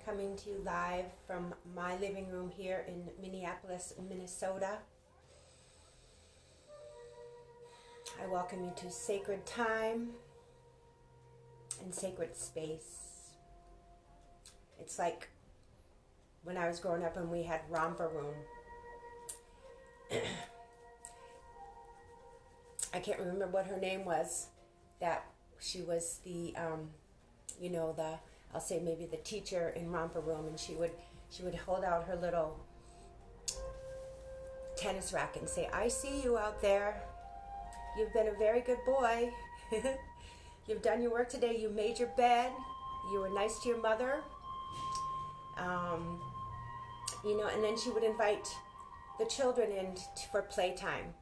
coming to you live from my living room here in Minneapolis, Minnesota. I welcome you to sacred time and sacred space. It's like when I was growing up and we had romper room. I can't remember what her name was. That she was the, I'll say maybe the teacher in romper room, and she would hold out her little tennis racket and say, "I see you out there. You've been a very good boy. You've done your work today. You made your bed. You were nice to your mother." And then she would invite the children in for playtime.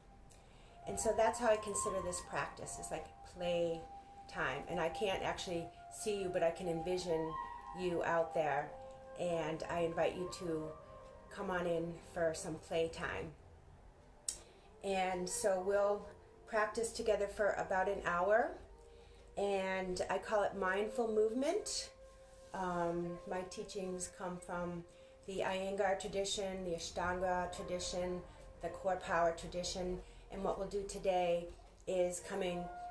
And so that's how I consider this practice. It's like play time. And I can't actually see you, but I can envision you out there. And I invite you to come on in for some play time. And so we'll practice together for about an hour. And I call it mindful movement. My teachings come from the Iyengar tradition, the Ashtanga tradition, the core power tradition. And what we'll do today is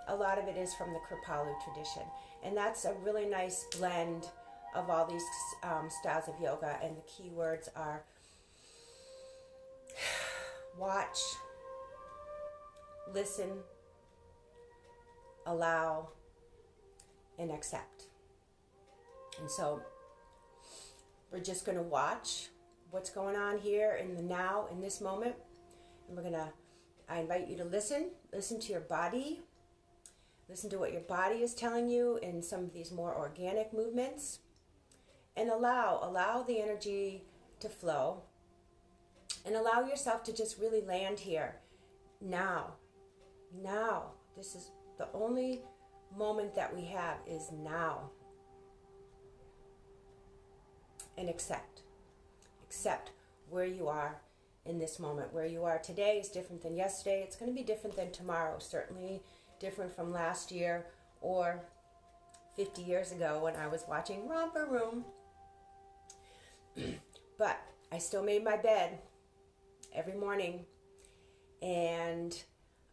a lot of it is from the Kripalu tradition. And that's a really nice blend of all these styles of yoga. And the key words are watch, listen, allow, and accept. And so we're just going to watch what's going on here in the now, in this moment. And I invite you to listen to your body, listen to what your body is telling you in some of these more organic movements, and allow the energy to flow, and allow yourself to just really land here now. This is the only moment that we have, is now. And accept where you are in this moment. Where you are today is different than yesterday. It's going to be different than tomorrow. Certainly different from last year or 50 years ago when I was watching Romper Room. But I still made my bed every morning, and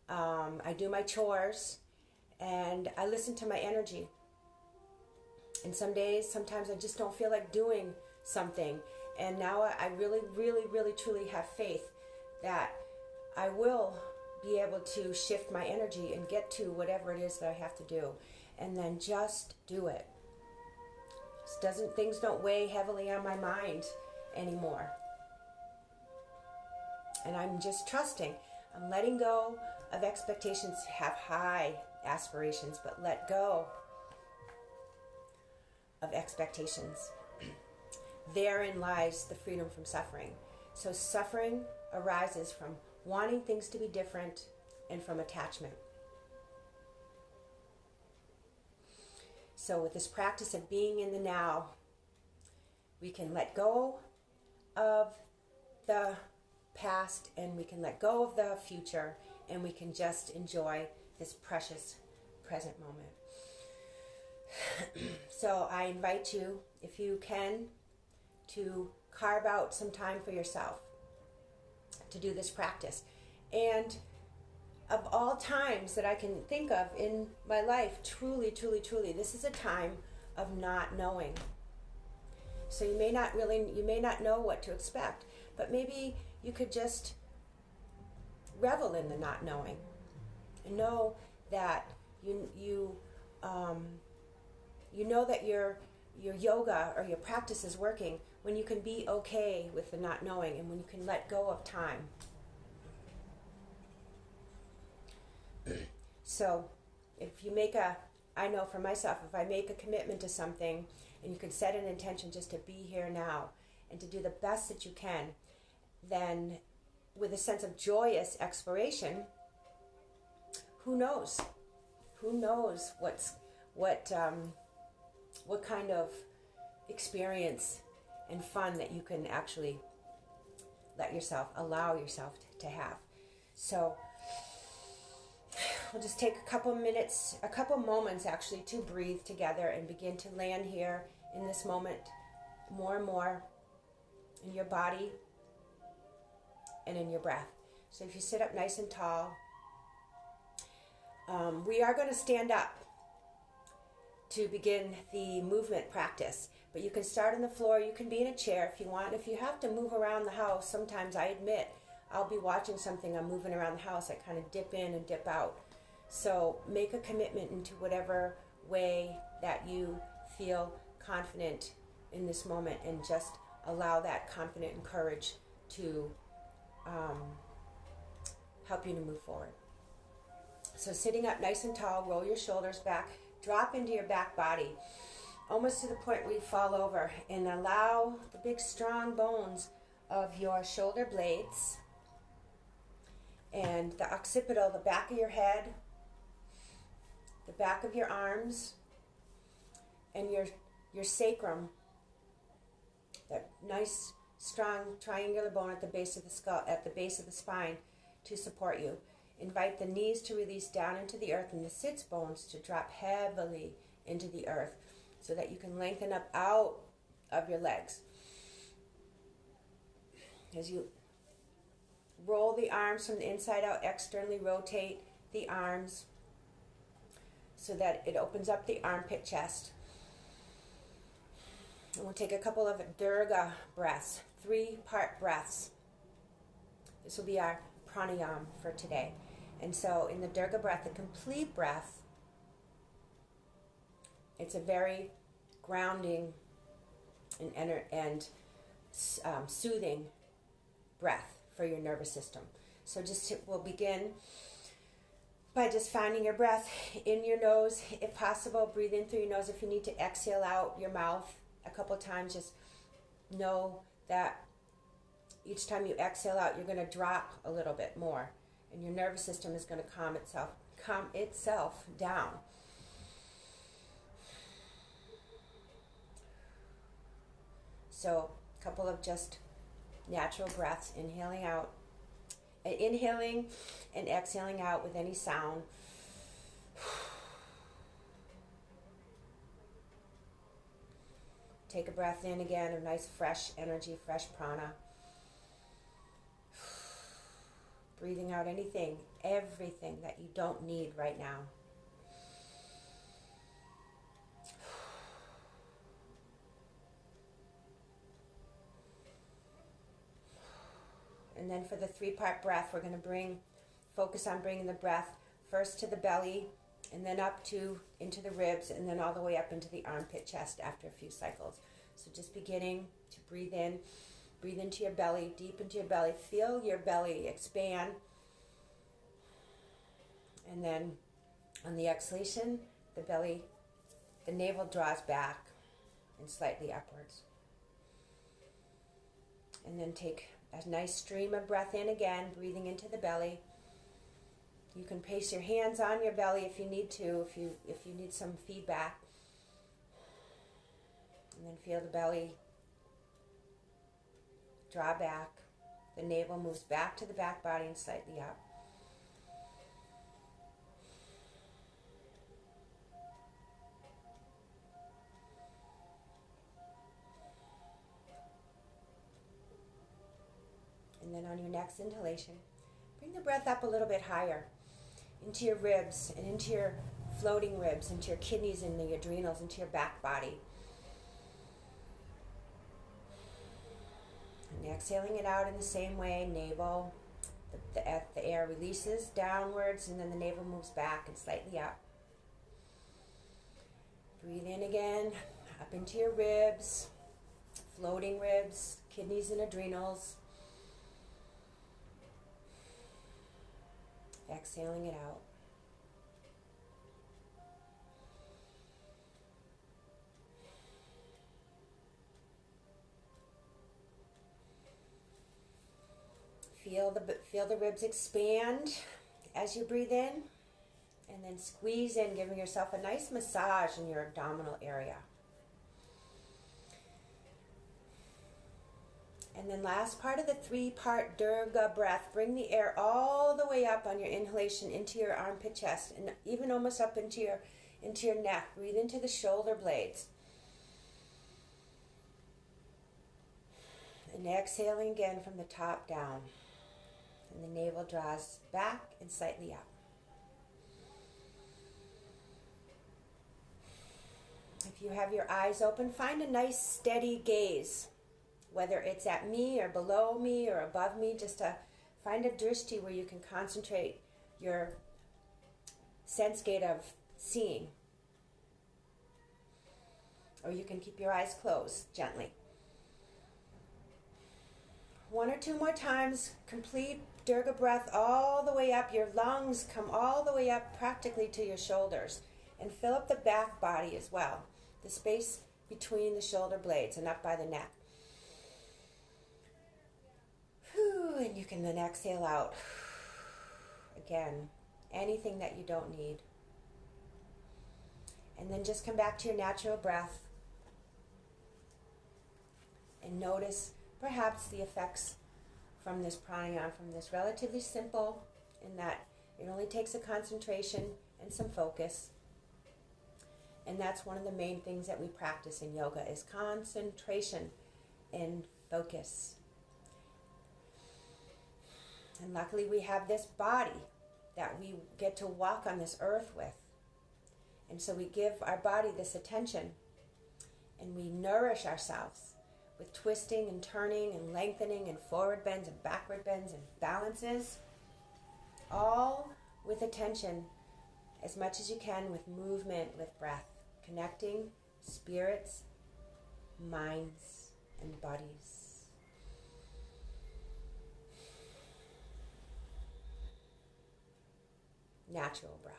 I do my chores, and I listen to my energy. And sometimes I just don't feel like doing something. And now I really, really, really, truly have faith that I will be able to shift my energy and get to whatever it is that I have to do. And then just do it. Things don't weigh heavily on my mind anymore. And I'm just trusting. I'm letting go of expectations. Have high aspirations, but let go of expectations. Therein lies the freedom from suffering. So suffering arises from wanting things to be different and from attachment. So with this practice of being in the now, we can let go of the past, and we can let go of the future, and we can just enjoy this precious present moment. So I invite you, if you can, to carve out some time for yourself to do this practice. And of all times that I can think of in my life, truly, this is a time of not knowing. So you may not know what to expect, but maybe you could just revel in the not knowing and know that you know that your yoga or your practice is working when you can be okay with the not knowing, and when you can let go of time. So if you I know for myself, if I make a commitment to something, and you can set an intention just to be here now and to do the best that you can, then with a sense of joyous exploration, who knows what kind of experience and fun that you can actually allow yourself to have. So we'll just take a couple moments actually to breathe together and begin to land here in this moment more and more in your body and in your breath. So if you sit up nice and tall, we are going to stand up to begin the movement practice. But you can start on the floor, you can be in a chair if you want. If you have to move around the house, sometimes I admit I'll be watching something, I'm moving around the house, I kind of dip in and dip out. So make a commitment into whatever way that you feel confident in this moment, and just allow that confidence and courage to help you to move forward. So sitting up nice and tall, roll your shoulders back, drop into your back body, almost to the point where you fall over, and allow the big strong bones of your shoulder blades and the occipital, the back of your head, the back of your arms, and your sacrum, that nice strong triangular bone at the base of the skull, at the base of the spine, to support you. Invite the knees to release down into the earth and the sits bones to drop heavily into the earth, so that you can lengthen up out of your legs. As you roll the arms from the inside out, externally rotate the arms so that it opens up the armpit chest. And we'll take a couple of Durga breaths, 3-part breaths. This will be our pranayama for today. And so in the Durga breath, the complete breath, it's a very grounding and soothing breath for your nervous system. So we'll begin by just finding your breath in your nose. If possible, breathe in through your nose. If you need to exhale out your mouth a couple times, just know that each time you exhale out, you're going to drop a little bit more, and your nervous system is going to calm itself down. So a couple of just natural breaths, inhaling and exhaling out with any sound. Take a breath in again of nice fresh energy, fresh prana. Breathing out everything that you don't need right now. And then for the 3-part breath, we're going to focus on bringing the breath first to the belly, and then up into the ribs, and then all the way up into the armpit chest after a few cycles. So just beginning to breathe into your belly, deep into your belly. Feel your belly expand. And then on the exhalation, the navel draws back and slightly upwards. And then take a nice stream of breath in again, breathing into the belly. You can place your hands on your belly if you need to, if you need some feedback. And then feel the belly draw back. The navel moves back to the back body and slightly up. And then on your next inhalation, bring the breath up a little bit higher into your ribs and into your floating ribs, into your kidneys and the adrenals, into your back body. And exhaling it out in the same way, navel, the air releases downwards, and then the navel moves back and slightly up. Breathe in again, up into your ribs, floating ribs, kidneys and adrenals. Exhaling it out. Feel the ribs expand as you breathe in, and then squeeze in, giving yourself a nice massage in your abdominal area. And then last part of the 3-part Durga breath, bring the air all the way up on your inhalation into your armpit chest, and even almost up into your, into your neck. Breathe into the shoulder blades. And exhaling again from the top down. And the navel draws back and slightly up. If you have your eyes open, find a nice steady gaze. Whether it's at me or below me or above me, just to find a drishti where you can concentrate your sense gate of seeing. Or you can keep your eyes closed gently. One or two more times, complete Durga breath all the way up. Your lungs come all the way up practically to your shoulders. And fill up the back body as well. The space between the shoulder blades and up by the neck. Whew, and you can then exhale out. Again, anything that you don't need. And then just come back to your natural breath. And notice perhaps the effects from this pranayama, from this relatively simple, in that it only takes a concentration and some focus. And that's one of the main things that we practice in yoga is concentration and focus. And luckily we have this body that we get to walk on this earth with. And so we give our body this attention and we nourish ourselves with twisting and turning and lengthening and forward bends and backward bends and balances. All with attention as much as you can, with movement, with breath. Connecting spirits, minds, and bodies. Natural breath.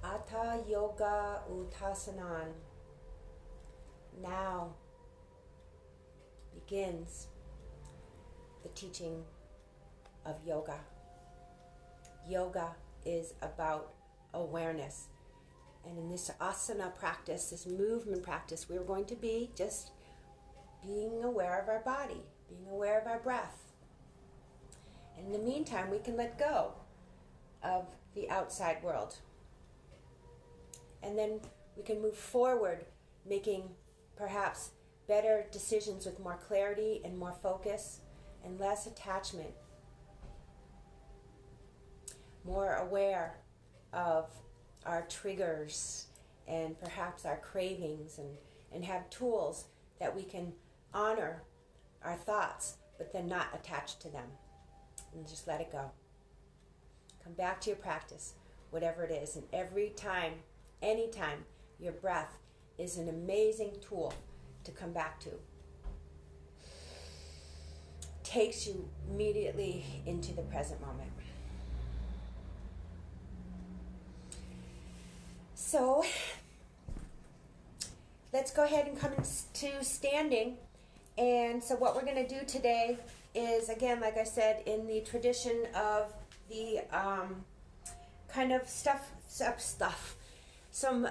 Hatha Yoga Utsasanan. Now begins the teaching of yoga. Yoga is about awareness. And in this asana practice, this movement practice, we're going to be just being aware of our body, being aware of our breath. And in the meantime, we can let go of the outside world. And then we can move forward, making perhaps better decisions with more clarity and more focus and less attachment. More aware of our triggers and perhaps our cravings, and have tools that we can honor our thoughts but then not attach to them. And just let it go. Come back to your practice, whatever it is. And every time, anytime, your breath is an amazing tool to come back to. Takes you immediately into the present moment. So, let's go ahead and come to standing. And so what we're going to do today is, again, like I said, in the tradition of the kind of some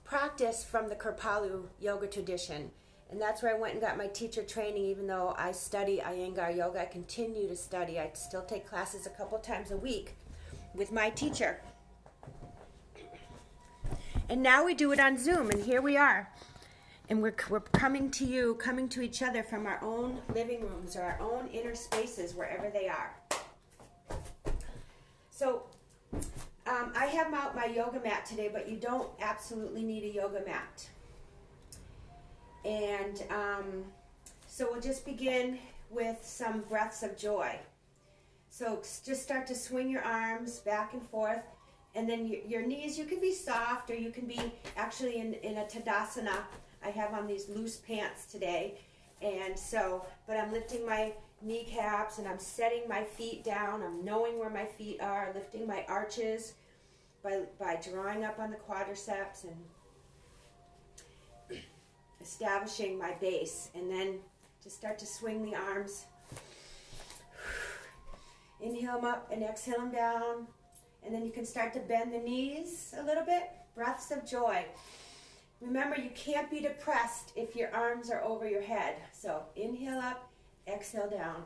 practice from the Kripalu yoga tradition. And that's where I went and got my teacher training. Even though I study Iyengar yoga, I continue to study. I still take classes a couple times a week with my teacher. And now we do it on Zoom, and here we are. And we're coming to you, coming to each other from our own living rooms or our own inner spaces, wherever they are. So, I have out my yoga mat today, but you don't absolutely need a yoga mat. And so we'll just begin with some breaths of joy. So just start to swing your arms back and forth. And then your knees, you can be soft, or you can be actually in a Tadasana. I have on these loose pants today. And so, but I'm lifting my kneecaps and I'm setting my feet down. I'm knowing where my feet are, lifting my arches. by drawing up on the quadriceps and establishing my base, and then just start to swing the arms. Inhale them up and exhale them down, and then you can start to bend the knees a little bit. Breaths of joy. Remember, you can't be depressed if your arms are over your head. So inhale up, exhale down.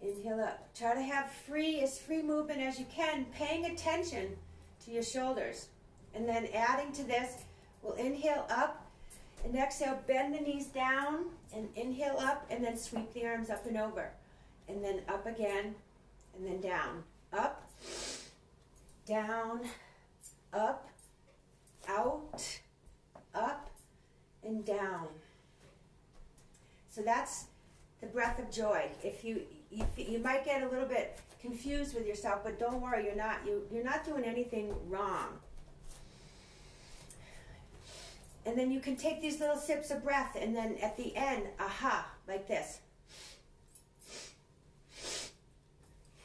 Inhale up. Try to have as free movement as you can, paying attention to your shoulders. And then adding to this, we'll inhale up and exhale, bend the knees down, and inhale up, and then sweep the arms up and over. And then up again, and then down. Up, down, up, out, up, and down. So that's the breath of joy. If you might get a little bit confused with yourself, but don't worry, you're not doing anything wrong. And then you can take these little sips of breath, and then at the end, aha, like this.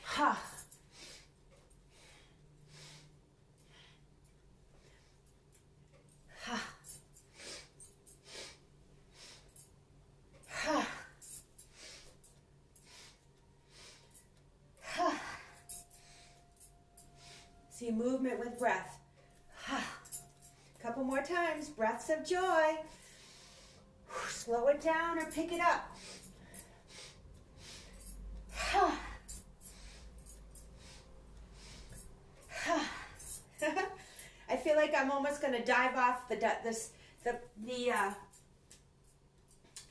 Ha. Ha. Ha. Ha. See, movement with breath. Ha. Couple more times, breaths of joy. Slow it down or pick it up. I feel like I'm almost going to dive off the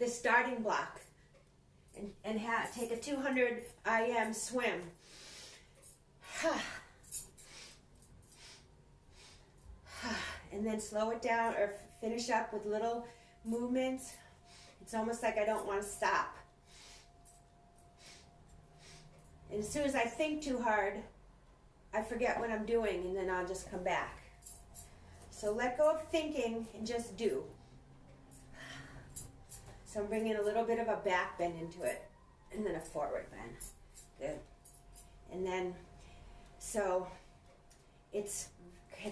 starting block and take a 200 IM swim. And then slow it down or finish up with little movements. It's almost like I don't want to stop. And as soon as I think too hard, I forget what I'm doing, and then I'll just come back. So let go of thinking and just do. So I'm bringing a little bit of a back bend into it, and then a forward bend. Good. And then, so it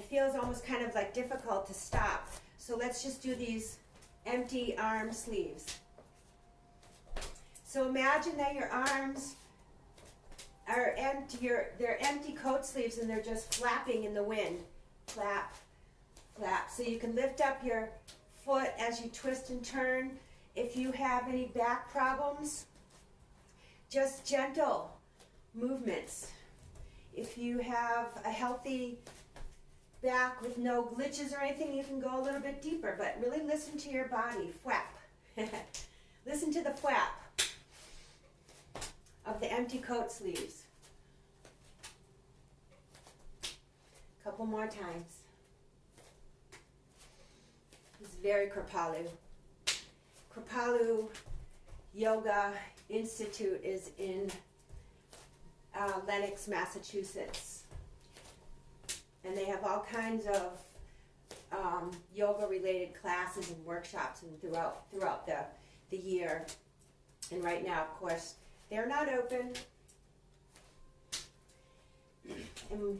feels almost kind of like difficult to stop. So let's just do these empty arm sleeves. So imagine that your arms are empty, they're empty coat sleeves, and they're just flapping in the wind. Flap, flap. So you can lift up your foot as you twist and turn. If you have any back problems, just gentle movements. If you have a healthy back with no glitches or anything, you can go a little bit deeper, but really listen to your body. Flap. Listen to the flap of the empty coat sleeves. Couple more times. It's very Kripalu. Kripalu Yoga Institute is in Lenox, Massachusetts. And they have all kinds of yoga-related classes and workshops and throughout the year. And right now, of course, they're not open. And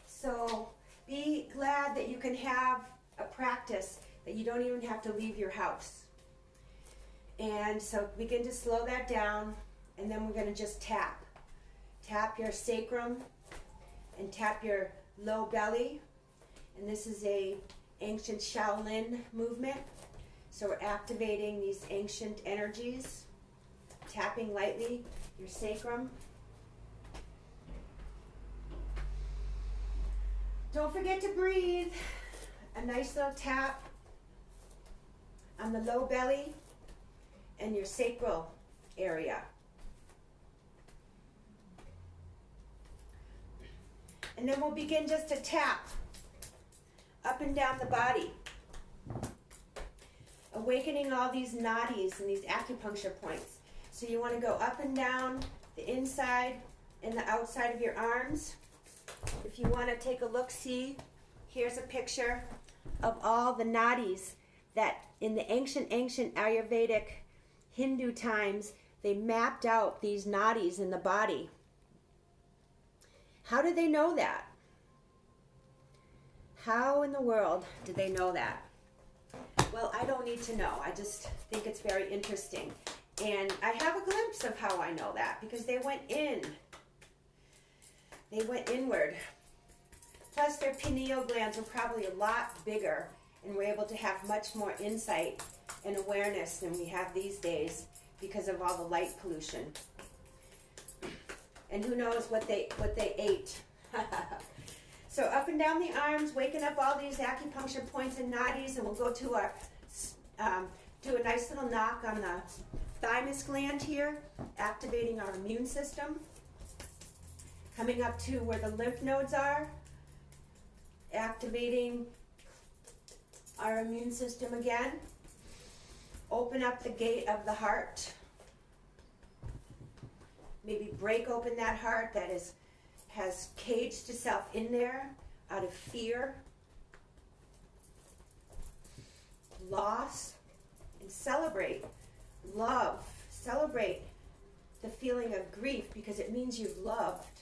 so be glad that you can have a practice that you don't even have to leave your house. And so begin to slow that down, and then we're going to just tap. Tap your sacrum and tap your low belly. And this is a ancient Shaolin movement. So we're activating these ancient energies. Tapping lightly your sacrum. Don't forget to breathe. A nice little tap on the low belly and your sacral area. And then we'll begin just to tap up and down the body, awakening all these nadis and these acupuncture points. So you want to go up and down the inside and the outside of your arms. If you want to take a look, see, here's a picture of all the nadis that in the ancient Ayurvedic Hindu times, they mapped out these nadis in the body. How did they know that? How in the world did they know that? Well, I don't need to know. I just think it's very interesting. And I have a glimpse of how I know that, because they went in. They went inward. Plus, their pineal glands were probably a lot bigger and were able to have much more insight and awareness than we have these days because of all the light pollution. And who knows what they ate. So up and down the arms, waking up all these acupuncture points and nadis, and we'll go to our, do a nice little knock on the thymus gland here, activating our immune system. Coming up to where the lymph nodes are, activating our immune system again. Open up the gate of the heart. Maybe break open that heart that has caged itself in there out of fear, loss, and celebrate love. Celebrate the feeling of grief, because it means you've loved.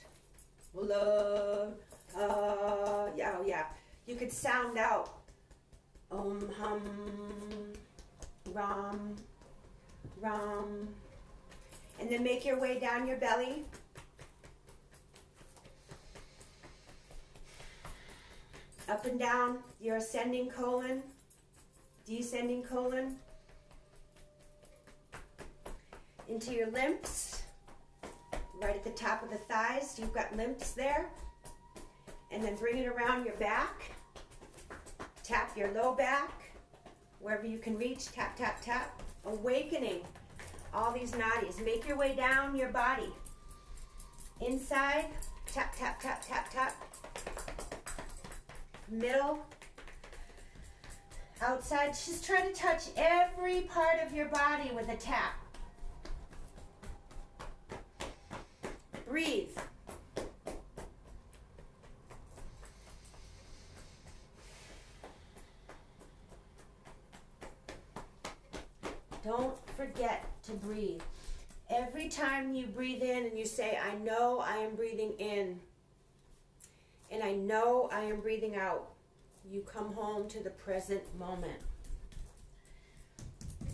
Love. Yeah, oh yeah. You could sound out Om Hum Ram Ram, and then make your way down your belly. Up and down your ascending colon, descending colon, into your lymphs, right at the top of the thighs. You've got lymphs there. And then bring it around your back. Tap your low back, wherever you can reach. Tap, tap, tap. Awakening all these nadis. Make your way down your body. Inside, tap, tap, tap, tap, tap. Middle. Outside, just try to touch every part of your body with a tap. Breathe. Don't forget to breathe. Every time you breathe in and you say, I know I am breathing in, and I know I am breathing out, you come home to the present moment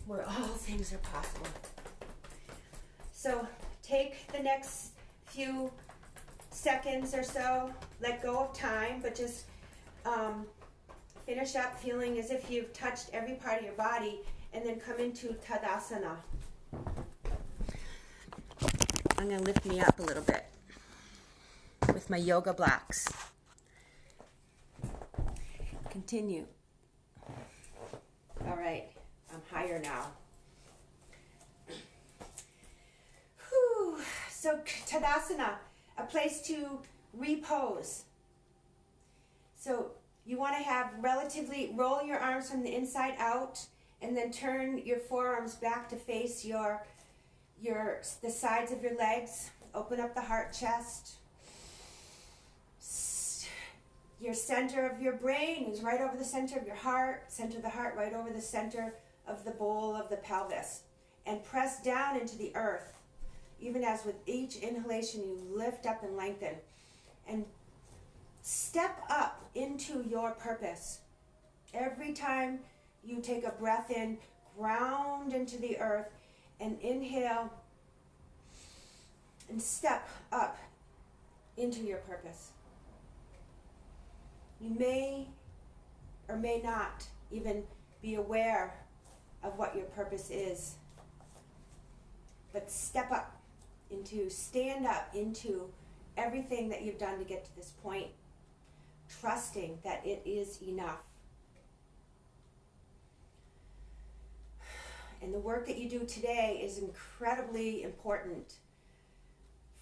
where all things are possible. So take the next few seconds or so, let go of time, but just finish up feeling as if you've touched every part of your body, and then come into Tadasana. I'm going to lift me up a little bit with my yoga blocks. Continue. All right, I'm higher now. Whew. So Tadasana, a place to repose. So you want to have roll your arms from the inside out, and then turn your forearms back to face the sides of your legs. Open up the heart chest. Your center of your brain is right over the center of your heart. Center of the heart right over the center of the bowl of the pelvis. And press down into the earth. Even as with each inhalation you lift up and lengthen. And step up into your purpose. Every time you take a breath in, ground into the earth, and inhale, and step up into your purpose. You may or may not even be aware of what your purpose is, but stand up into everything that you've done to get to this point, trusting that it is enough. And the work that you do today is incredibly important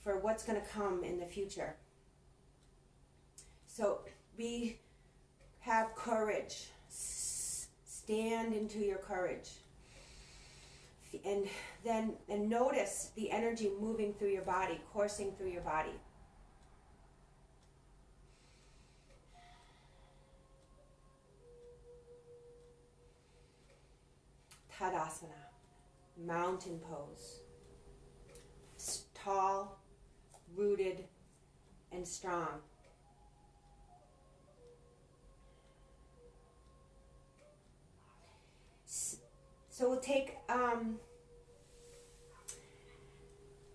for what's going to come in the future. So have courage. Stand into your courage. And notice the energy moving through your body, coursing through your body. Tadasana, mountain pose. Tall, rooted, and strong. So we'll take a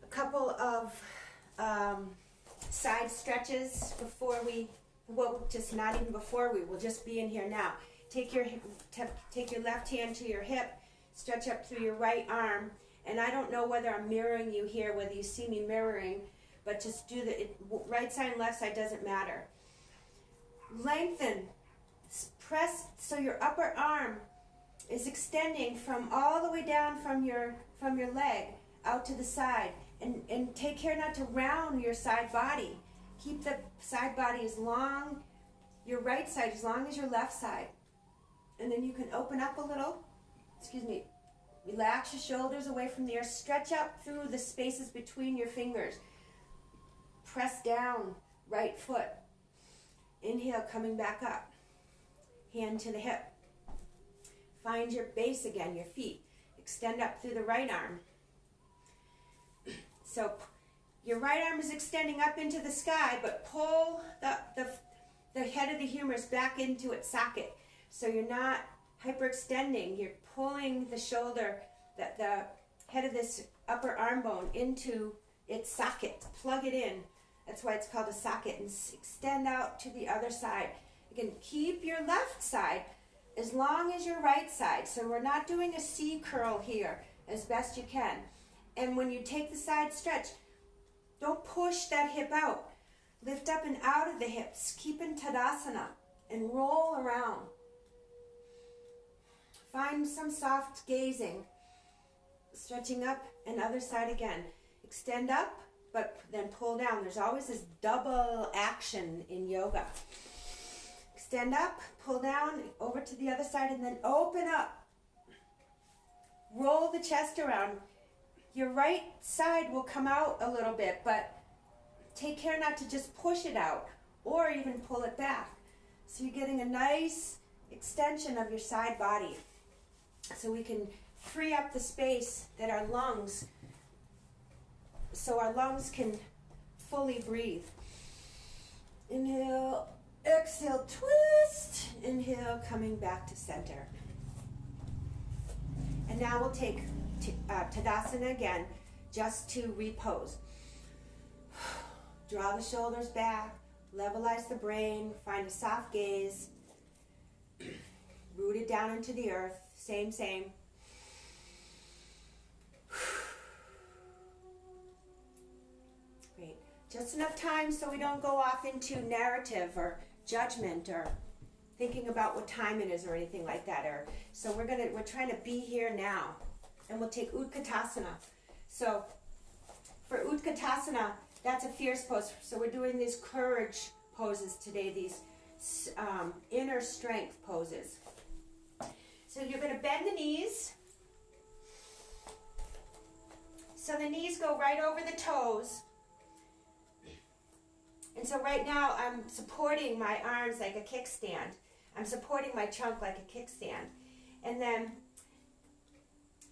couple of side stretches before we, well, just not even before we, we'll just be in here now. Take your left hand to your hip, stretch up through your right arm, and I don't know whether I'm mirroring you here, whether you see me mirroring, but just do the right side and left side, doesn't matter. Lengthen, press so your upper arm is extending from all the way down from your leg out to the side, and take care not to round your side body. Keep the side body as long, your right side as long as your left side. And then you can open up a little, relax your shoulders away from the earth, stretch up through the spaces between your fingers. Press down, right foot. Inhale, coming back up. Hand to the hip. Find your base again, your feet. Extend up through the right arm. So your right arm is extending up into the sky, but pull the head of the humerus back into its socket. So you're not hyperextending, you're pulling the shoulder, the head of this upper arm bone into its socket. Plug it in. That's why it's called a socket. And extend out to the other side. Again, keep your left side as long as your right side. So we're not doing a C curl here, as best you can. And when you take the side stretch, don't push that hip out. Lift up and out of the hips. Keep in Tadasana and roll around. Find some soft gazing. Stretching up and other side again. Extend up, but then pull down. There's always this double action in yoga. Extend up, pull down, over to the other side, and then open up. Roll the chest around. Your right side will come out a little bit, but take care not to just push it out or even pull it back. So you're getting a nice extension of your side body. So we can free up the space that our lungs, so our lungs can fully breathe. Inhale, exhale, twist. Inhale, coming back to center. And now we'll take Tadasana again, just to repose. Draw the shoulders back, levelize the brain, find a soft gaze, root it down into the earth. Same. Great. Just enough time so we don't go off into narrative or judgment or thinking about what time it is or anything like that. So we're trying to be here now. And we'll take Utkatasana. So for Utkatasana, that's a fierce pose. So we're doing these courage poses today, these inner strength poses. So you're going to bend the knees. So the knees go right over the toes. And so right now I'm supporting my arms like a kickstand. I'm supporting my trunk like a kickstand. And then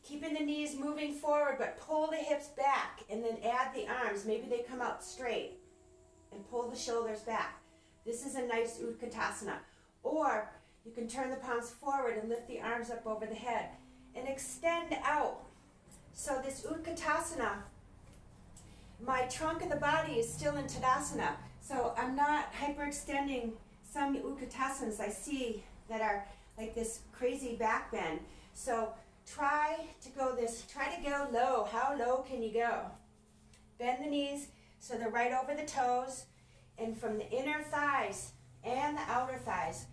keeping the knees moving forward, but pull the hips back and then add the arms. Maybe they come out straight and pull the shoulders back. This is a nice Utkatasana. Or you can turn the palms forward and lift the arms up over the head and extend out. So this Utkatasana, my trunk of the body is still in Tadasana. So I'm not hyperextending some Utkatasanas I see that are like this crazy back bend. So try to go low. How low can you go? Bend the knees so they're right over the toes, and from the inner thighs and the outer thighs,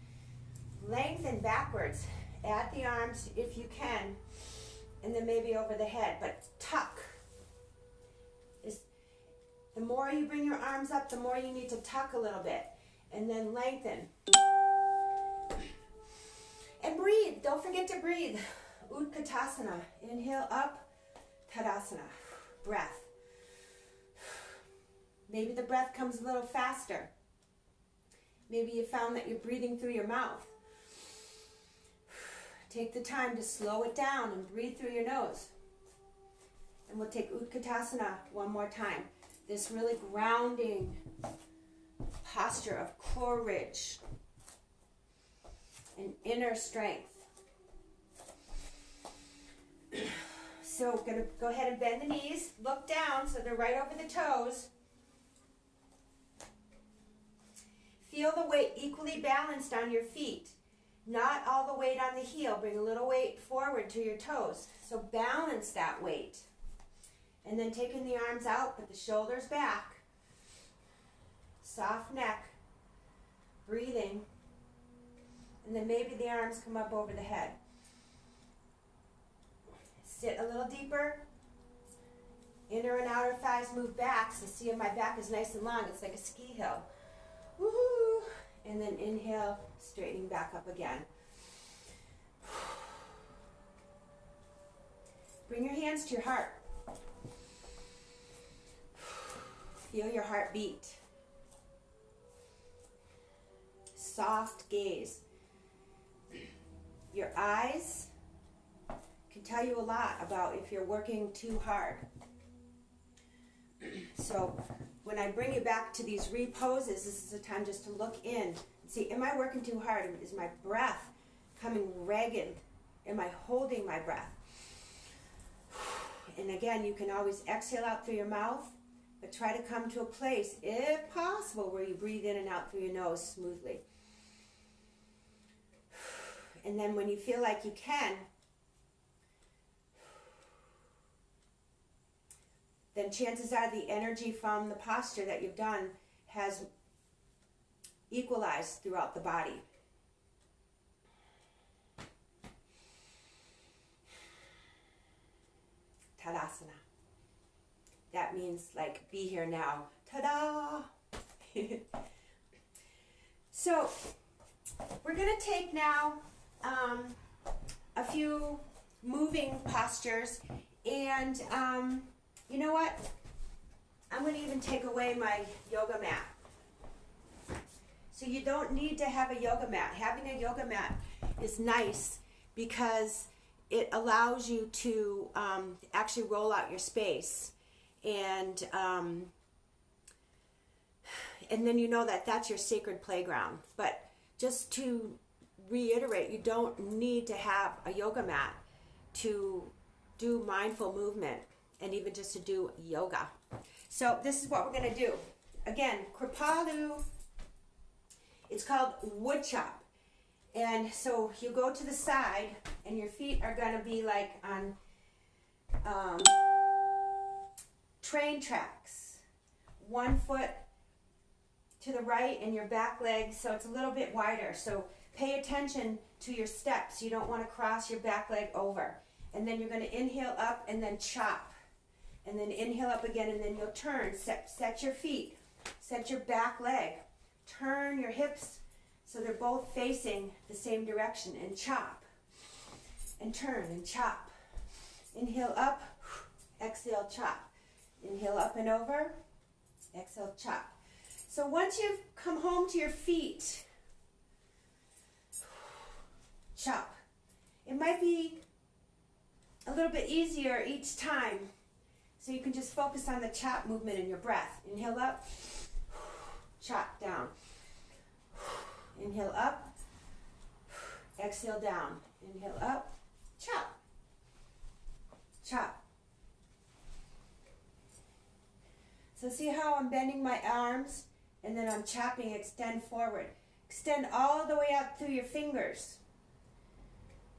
lengthen backwards. Add the arms if you can, and then maybe over the head, but tuck. The more you bring your arms up, the more you need to tuck a little bit, and then lengthen. And breathe. Don't forget to breathe. Utkatasana. Inhale up. Tadasana. Breath. Maybe the breath comes a little faster. Maybe you found that you're breathing through your mouth. Take the time to slow it down and breathe through your nose. And we'll take Utkatasana one more time. This really grounding posture of courage and inner strength. So we're going to go ahead and bend the knees, look down so they're right over the toes. Feel the weight equally balanced on your feet. Not all the weight on the heel. Bring a little weight forward to your toes. So balance that weight. And then taking the arms out, put the shoulders back. Soft neck. Breathing. And then maybe the arms come up over the head. Sit a little deeper. Inner and outer thighs move back. So see if my back is nice and long. It's like a ski hill. Woohoo! And then inhale, straightening back up again. Bring your hands to your heart. Feel your heart beat. Soft gaze. Your eyes can tell you a lot about if you're working too hard. So when I bring you back to these reposes, this is a time just to look in and see, am I working too hard? Is my breath coming ragged? Am I holding my breath? And again, you can always exhale out through your mouth, but try to come to a place, if possible, where you breathe in and out through your nose smoothly. And then when you feel like you can, then chances are the energy from the posture that you've done has equalized throughout the body. Tadasana. That means like be here now. Ta-da! So we're going to take now a few moving postures, and you know what? I'm going to even take away my yoga mat. So you don't need to have a yoga mat. Having a yoga mat is nice because it allows you to actually roll out your space, and then you know that that's your sacred playground. But just to reiterate, you don't need to have a yoga mat to do mindful movement and even just to do yoga. So this is what we're going to do. Again, Kripalu, it's called wood chop. And so you go to the side and your feet are going to be like on train tracks. 1 foot to the right and your back leg, so it's a little bit wider. So pay attention to your steps. You don't want to cross your back leg over. And then you're going to inhale up and then chop. And then inhale up again, and then you'll turn. Set your feet. Set your back leg. Turn your hips so they're both facing the same direction, and chop. And turn and chop. Inhale up, exhale, chop. Inhale up and over, exhale, chop. So once you've come home to your feet, chop. It might be a little bit easier each time, so you can just focus on the chop movement in your breath. Inhale up, chop down. Inhale up, exhale down. Inhale up, chop, chop. So see how I'm bending my arms, and then I'm chopping, extend forward. Extend all the way out through your fingers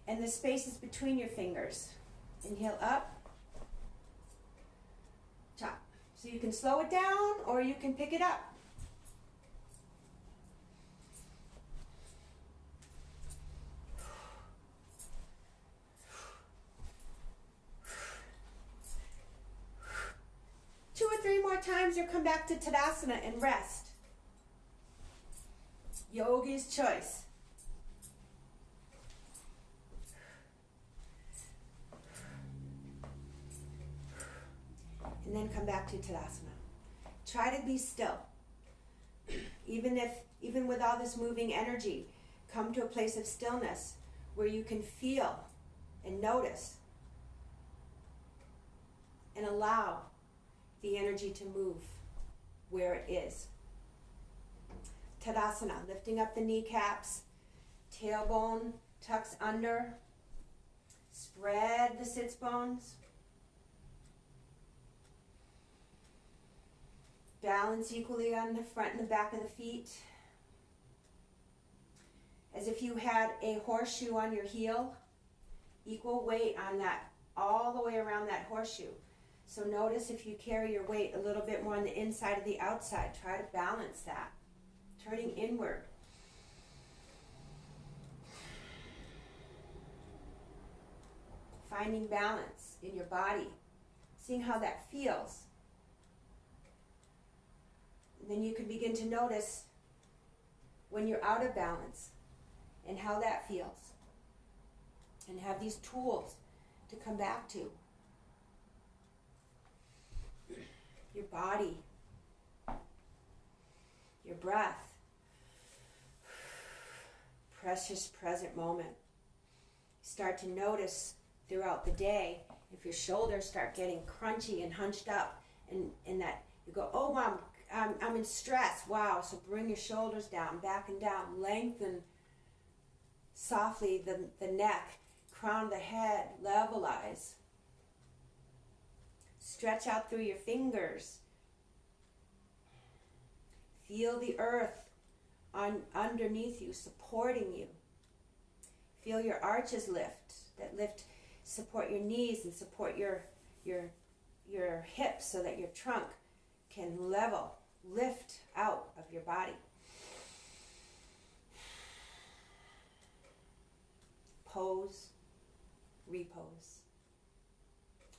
and the spaces between your fingers. Inhale up, chop. So you can slow it down or you can pick it up. Two or three more times, you'll come back to Tadasana and rest. Yogi's choice. And then come back to Tadasana. Try to be still. Even with all this moving energy, come to a place of stillness where you can feel and notice and allow the energy to move where it is. Tadasana, lifting up the kneecaps, tailbone tucks under, spread the sits bones, Balance equally on the front and the back of the feet. As if you had a horseshoe on your heel, equal weight on that, all the way around that horseshoe. So notice if you carry your weight a little bit more on the inside or the outside. Try to balance that, turning inward. Finding balance in your body, seeing how that feels. And then you can begin to notice when you're out of balance and how that feels. And have these tools to come back to. Your body, your breath, precious present moment. Start to notice throughout the day if your shoulders start getting crunchy and hunched up, and that you go, oh, Mom, I'm in stress. Wow, so bring your shoulders down, back and down. Lengthen softly the neck, crown of the head, levelize. Stretch out through your fingers. Feel the earth underneath you, supporting you. Feel your arches lift, support your knees and support your hips so that your trunk can lift out of your body. Pose, repose.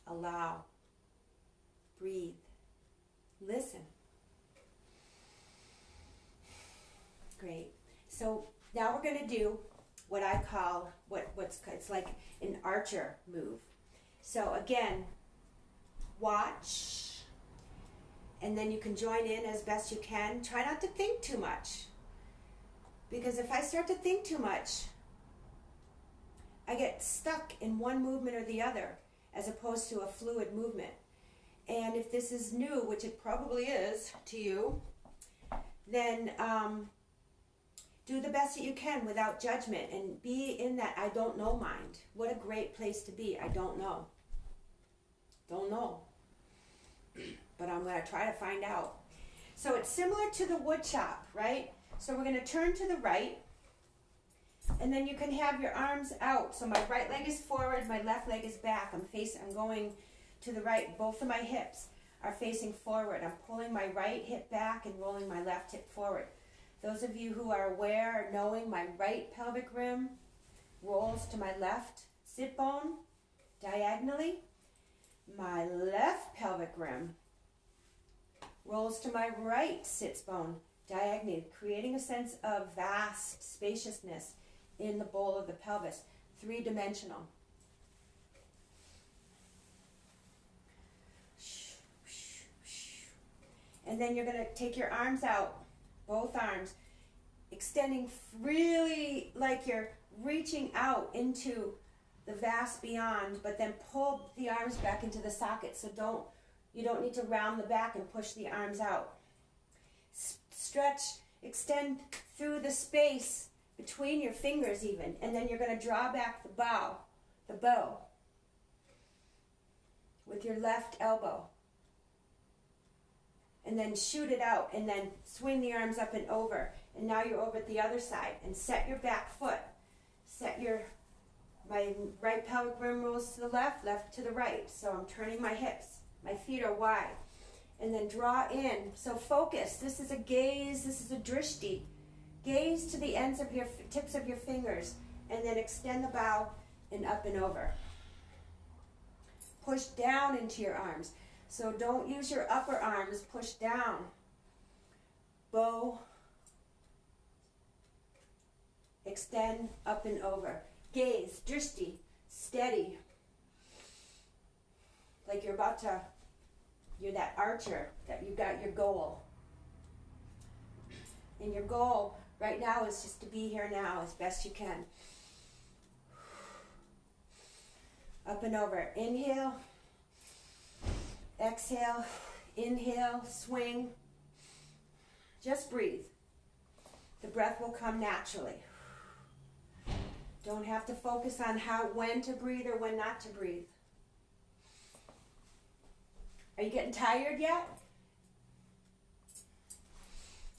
Allow. Breathe. Listen. Great. So now we're going to do what I call it's like an archer move. So again, watch, and then you can join in as best you can. Try not to think too much, because if I start to think too much, I get stuck in one movement or the other as opposed to a fluid movement. And if this is new, which it probably is to you, then do the best that you can without judgment and be in that I don't know mind. What a great place to be. I don't know. Don't know. But I'm going to try to find out. So it's similar to the wood chop, right? So we're going to turn to the right. And then you can have your arms out. So my right leg is forward, my left leg is back. I'm going to the right. Both of my hips are facing forward. I'm pulling my right hip back and rolling my left hip forward. Those of you who are aware or knowing, my right pelvic rim rolls to my left sit bone diagonally. My left pelvic rim rolls to my right sits bone diagonally, creating a sense of vast spaciousness in the bowl of the pelvis, three-dimensional. And then you're going to take your arms out, both arms, extending really like you're reaching out into the vast beyond, but then pull the arms back into the socket. So you don't need to round the back and push the arms out. Stretch, extend through the space between your fingers even, and then you're going to draw back the bow with your left elbow. And then shoot it out, and then swing the arms up and over. And now you're over at the other side, and set your back foot. My right pelvic rim rolls to the left, left to the right. So I'm turning my hips. My feet are wide. And then draw in. So focus. This is a gaze. This is a drishti. Gaze to the ends of your tips of your fingers, and then extend the bow and up and over. Push down into your arms. So don't use your upper arms, push down. Bow. Extend up and over. Gaze, drishti, steady. Like you're that archer, that you got your goal. And your goal right now is just to be here now as best you can. Up and over. Inhale. Exhale, inhale, swing. Just breathe. The breath will come naturally. Don't have to focus on when to breathe or when not to breathe. Are you getting tired yet?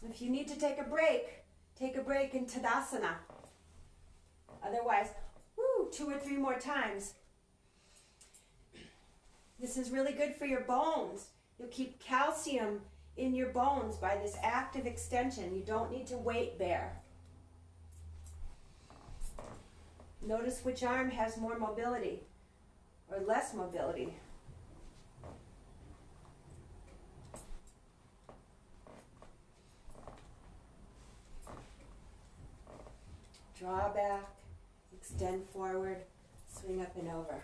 If you need to take a break in Tadasana. Otherwise, 2 or 3 more times. This is really good for your bones. You'll keep calcium in your bones by this active extension. You don't need to weight bear. Notice which arm has more mobility or less mobility. Draw back, extend forward, swing up and over.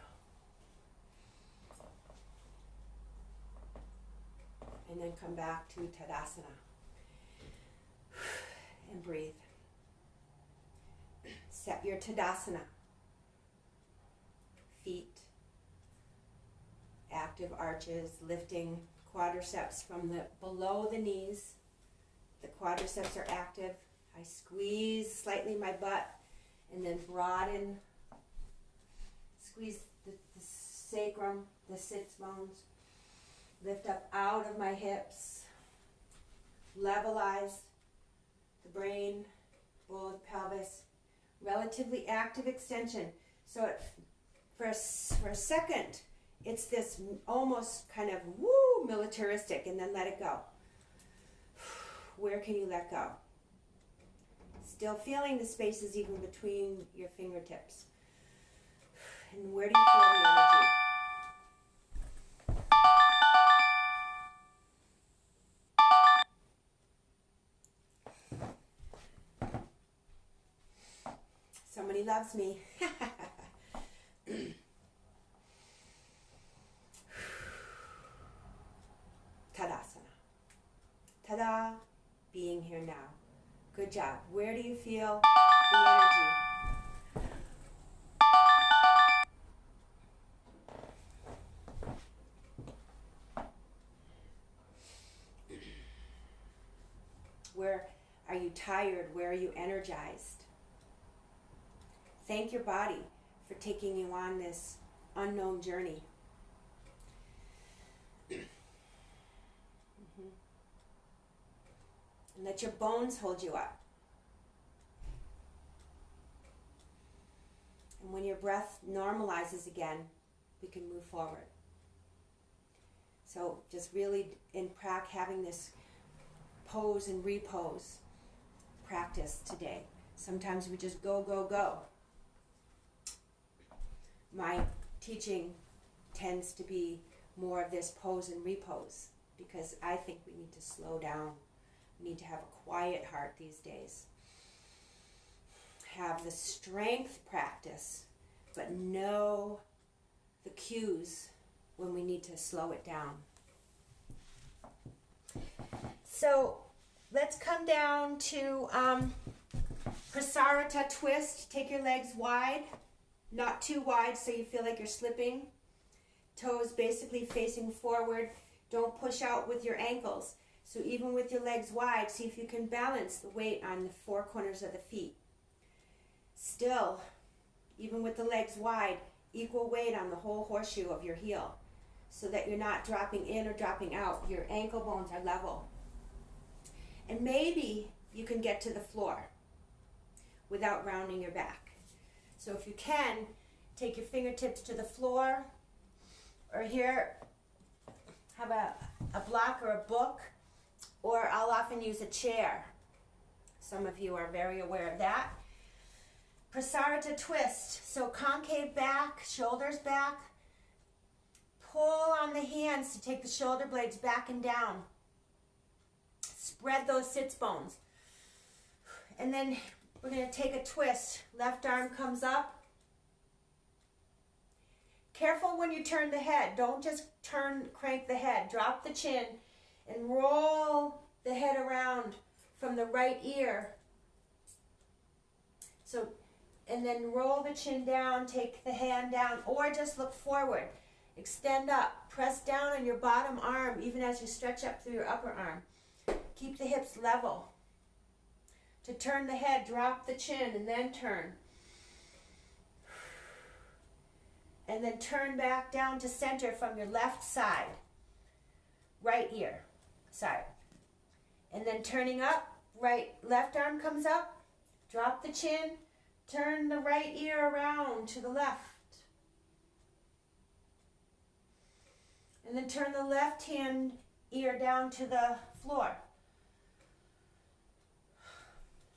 And then come back to Tadasana. And breathe. Set your Tadasana. Feet, active arches, lifting quadriceps from below the knees. The quadriceps are active. I squeeze slightly my butt and then broaden, squeeze the sacrum, the sits bones, lift up out of my hips, levelize the brain, bowl of pelvis, relatively active extension. So for a second, it's this almost kind of militaristic, and then let it go. Where can you let go? Still feeling the spaces even between your fingertips. And where do you feel the energy? Somebody loves me. Tadasana. Ta-da! Being here now. Good job. Where do you feel the energy? Where are you tired? Where are you energized? Thank your body for taking you on this unknown journey. And let your bones hold you up. And when your breath normalizes again, we can move forward. So just really having this pose and repose practice today. Sometimes we just go, go, go. My teaching tends to be more of this pose and repose because I think we need to slow down. We need to have a quiet heart these days. Have the strength practice, but know the cues when we need to slow it down. So let's come down to Prasarita twist. Take your legs wide, not too wide so you feel like you're slipping. Toes basically facing forward. Don't push out with your ankles. So even with your legs wide, see if you can balance the weight on the 4 corners of the feet. Still, even with the legs wide, equal weight on the whole horseshoe of your heel so that you're not dropping in or dropping out. Your ankle bones are level. And maybe you can get to the floor without rounding your back. So if you can, take your fingertips to the floor, or here, have a block or a book, or I'll often use a chair. Some of you are very aware of that. Prasarita twist. So concave back, shoulders back. Pull on the hands to take the shoulder blades back and down. Spread those sits bones. And then we're going to take a twist. Left arm comes up. Careful when you turn the head. Don't just crank the head. Drop the chin and roll the head around from the right ear. So, and then roll the chin down, take the hand down, or just look forward. Extend up. Press down on your bottom arm even as you stretch up through your upper arm. Keep the hips level. To turn the head, drop the chin and then turn. And then turn back down to center from your left side. Right ear. Side. And then turning up, left arm comes up, drop the chin, turn the right ear around to the left. And then turn the left hand ear down to the floor.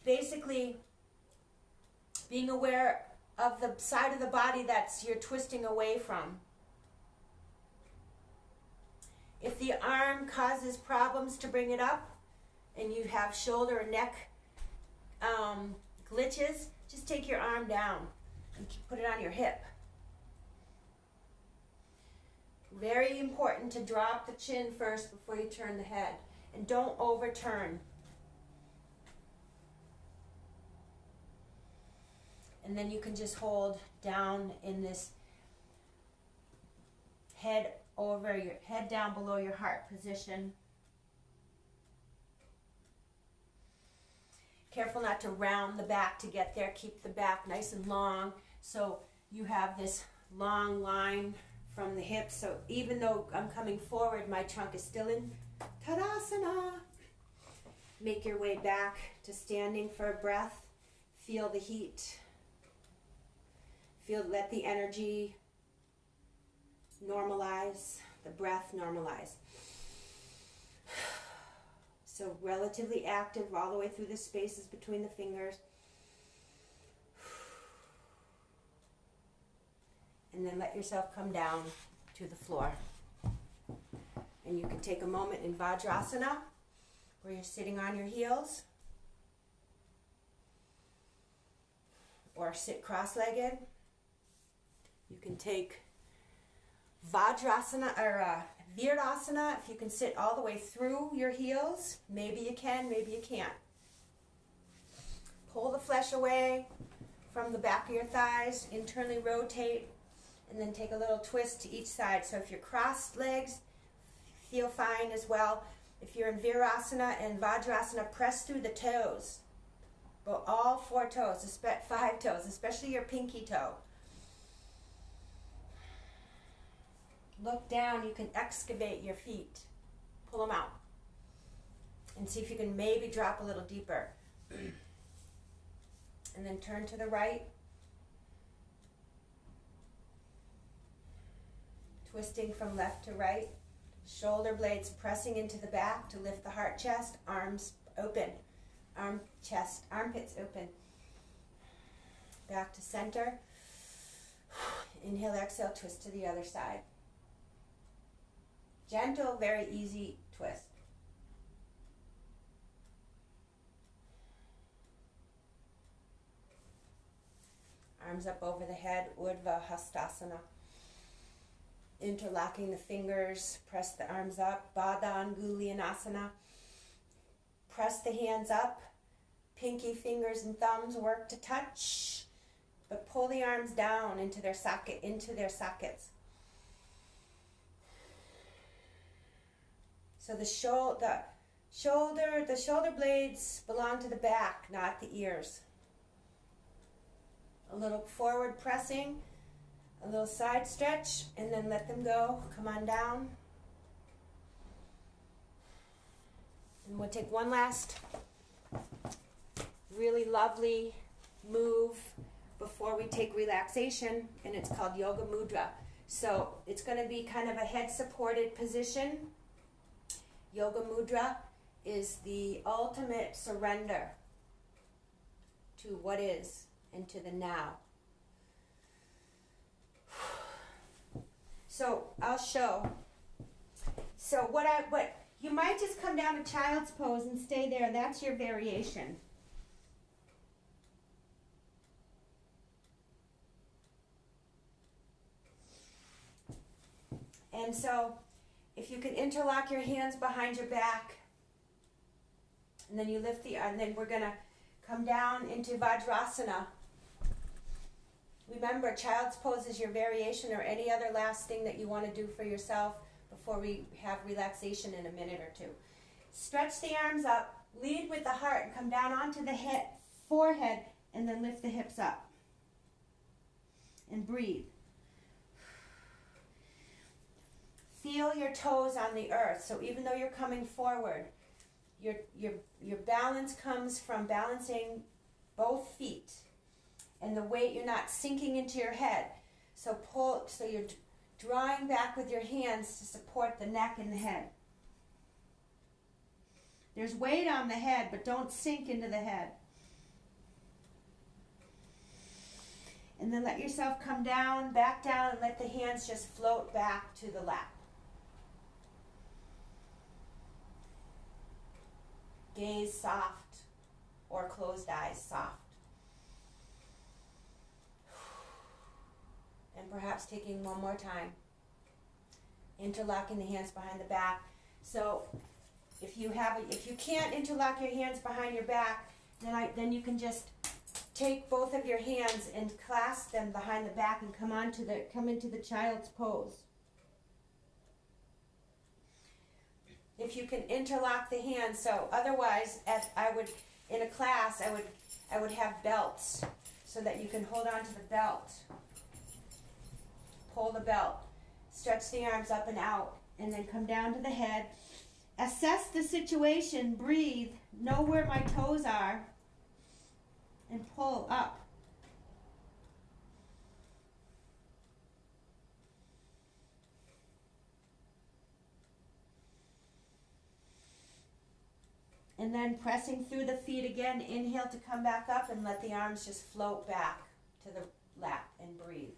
Basically, being aware of the side of the body that's you're twisting away from. If the arm causes problems to bring it up, and you have shoulder or neck glitches, just take your arm down and put it on your hip. Very important to drop the chin first before you turn the head. And don't overturn. And then you can just hold down in this head down below your heart position. Careful not to round the back to get there. Keep the back nice and long so you have this long line from the hips. So even though I'm coming forward, my trunk is still in Tadasana. Make your way back to standing for a breath. Feel the heat. Let the energy normalize, the breath normalize. So relatively active all the way through the spaces between the fingers. And then let yourself come down to the floor. And you can take a moment in Vajrasana, where you're sitting on your heels. Or sit cross-legged. You can take Vajrasana or Virasana if you can sit all the way through your heels. Maybe you can, maybe you can't. Pull the flesh away from the back of your thighs, internally rotate, and then take a little twist to each side. So if you're crossed legs, feel fine as well. If you're in Virasana and Vajrasana, press through the toes. Go all 4 toes, 5 toes, especially your pinky toe. Look down, you can excavate your feet. Pull them out. And see if you can maybe drop a little deeper. And then turn to the right. Twisting from left to right. Shoulder blades pressing into the back to lift the heart chest. Arms open. Armpits open. Back to center. Inhale, exhale, twist to the other side. Gentle, very easy twist. Arms up over the head, Urdhva Hastasana. Interlocking the fingers, press the arms up, Baddha Angulianasana. Press the hands up, pinky fingers and thumbs work to touch, but pull the arms down into their sockets. So the shoulder blades belong to the back, not the ears. A little forward pressing, a little side stretch, and then let them go. Come on down. And we'll take one last really lovely move before we take relaxation, and it's called Yoga Mudra. So it's going to be kind of a head-supported position. Yoga Mudra is the ultimate surrender to what is and to the now. So I'll show. So what you might just come down to child's pose and stay there. That's your variation. And so if you can interlock your hands behind your back, and then you lift and then we're gonna come down into Vajrasana. Remember, child's pose is your variation or any other last thing that you want to do for yourself before we have relaxation in a minute or two. Stretch the arms up, lead with the heart, and come down onto the forehead, and then lift the hips up. And breathe. Feel your toes on the earth. So even though you're coming forward, your balance comes from balancing both feet, and the weight, you're not sinking into your head. So you're drawing back with your hands to support the neck and the head. There's weight on the head, but don't sink into the head. And then let yourself come down, back down, and let the hands just float back to the lap. Gaze soft, or closed eyes soft. And perhaps taking one more time, interlocking the hands behind the back. So if you can't interlock your hands behind your back, then you can just take both of your hands and clasp them behind the back and come into the child's pose. If you can interlock the hands, so otherwise, in a class, I would have belts so that you can hold on to the belt. Pull the belt, stretch the arms up and out, and then come down to the head. Assess the situation, breathe, know where my toes are, and pull up. And then pressing through the feet again, inhale to come back up and let the arms just float back to the lap and breathe.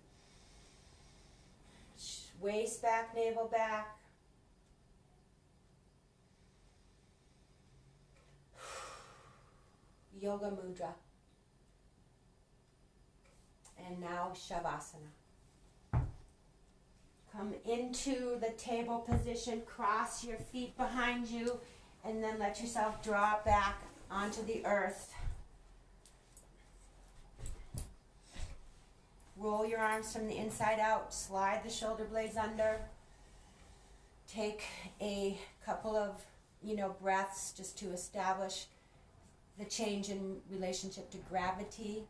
Waist back, navel back. Yoga mudra. And now Shavasana. Come into the table position, cross your feet behind you, and then let yourself drop back onto the earth. Roll your arms from the inside out, slide the shoulder blades under. Take a couple of, breaths just to establish the change in relationship to gravity.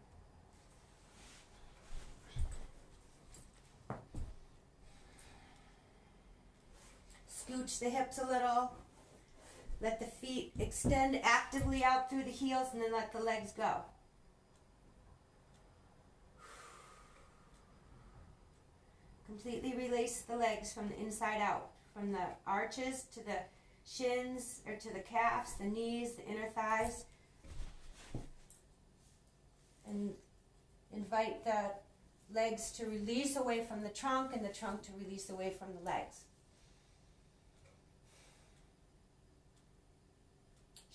Scooch the hips a little. Let the feet extend actively out through the heels, and then let the legs go. Completely release the legs from the inside out, from the arches to the shins, or to the calves, the knees, the inner thighs. And invite the legs to release away from the trunk, and the trunk to release away from the legs.